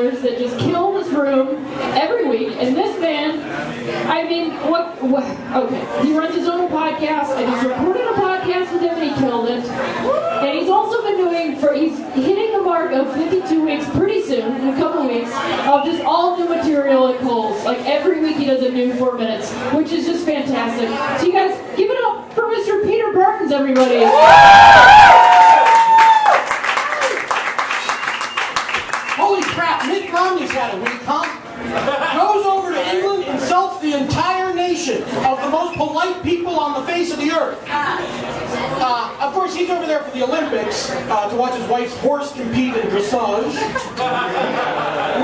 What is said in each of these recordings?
brothers that just kill this room every week. And this man, I mean, okay, he runs his own podcast. I just recorded a podcast with him and he killed it. And he's also been he's hitting the mark of 52 weeks pretty soon, in a couple weeks, of just all new material at Cole's. Like every week he does a new 4 minutes, which is just fantastic. So you guys, give it up for Mr. Peter Byrnes, everybody. Holy crap, Mitt Romney's had a week, huh? Goes over to England, insults the entire nation of the most polite people on the face of the earth. Of course, he's over there for the Olympics to watch his wife's horse compete in dressage,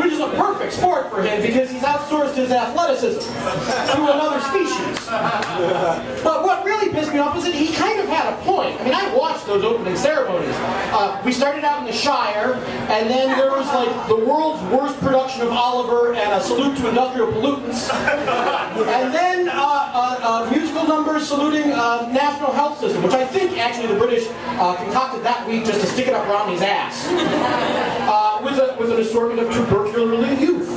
which is a perfect sport for him because he's outsourced his athleticism to another species. But what really pissed me off is that he kind of had a point. I mean, I watched those opening ceremonies. We started out in the Shire, and then there was like the world's worst production of Oliver and a salute to industrial pollutants, and then musical numbers saluting National Health System, which I think actually the British concocted that week just to stick it up Romney's ass, with an assortment of tubercular youth.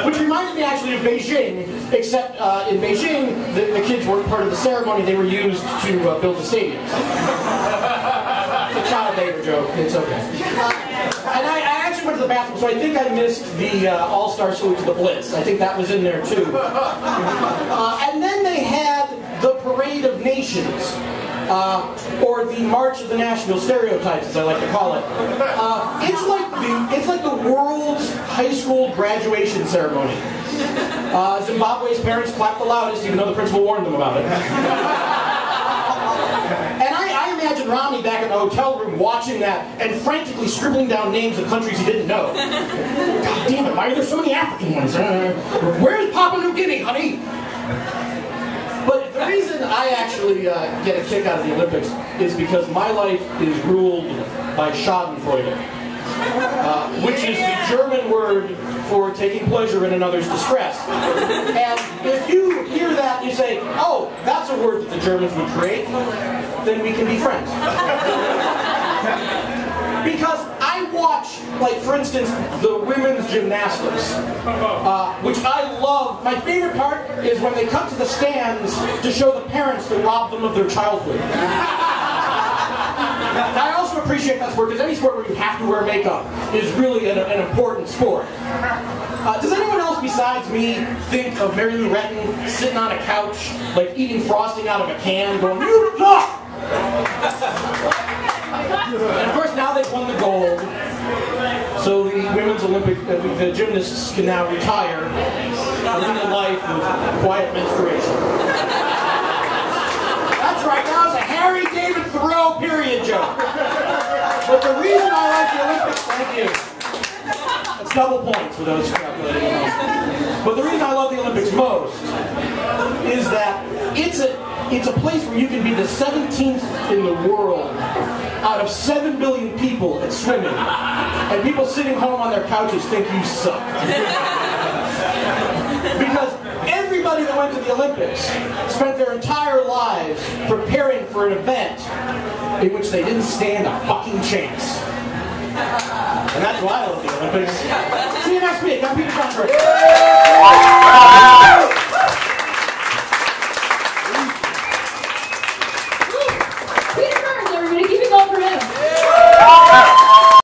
Which reminded me actually of Beijing, except in Beijing, the kids weren't part of the ceremony, they were used to build the stadiums. It's a child labor joke, it's okay. And I actually went to the bathroom, so I think I missed the All-Star salute to the Blitz. I think that was in there too. And then they had the Parade of Nations. Or the March of the National Stereotypes, as I like to call it. It's like the world's high school graduation ceremony. Zimbabwe's parents clapped the loudest, even though the principal warned them about it. And I imagine Romney back in the hotel room watching that and frantically scribbling down names of countries he didn't know. God damn it, why are there so many African ones? Where's Papua New Guinea, honey? But the reason I actually get a kick out of the Olympics is because my life is ruled by Schadenfreude, which is the German word for taking pleasure in another's distress. And if you hear that and you say, oh, that's a word that the Germans would create, then we can be friends. Because I watch, like for instance, the women's gymnastics, which I love. My favorite part is when they come to the stands to show the parents that robbed them of their childhood. I also appreciate that sport because any sport where you have to wear makeup is really an important sport. Does anyone else besides me think of Mary Lou Retton sitting on a couch, like eating frosting out of a can, going, "You suck!" And of course now they've won the gold, so the women's Olympic, the gymnasts can now retire and live a life of quiet menstruation. That's right, that was a Harry David Thoreau period joke. But the reason I like the Olympics, thank you. That's double points for those calculating. But the reason I love the Olympics most is that it's a place where you can be the 17th in the world out of 7 billion people at swimming, and people sitting home on their couches think you suck. Because everybody that went to the Olympics spent their entire lives preparing for an event in which they didn't stand a fucking chance. And that's why I love the Olympics. See you next week. I'm Peter Byrnes.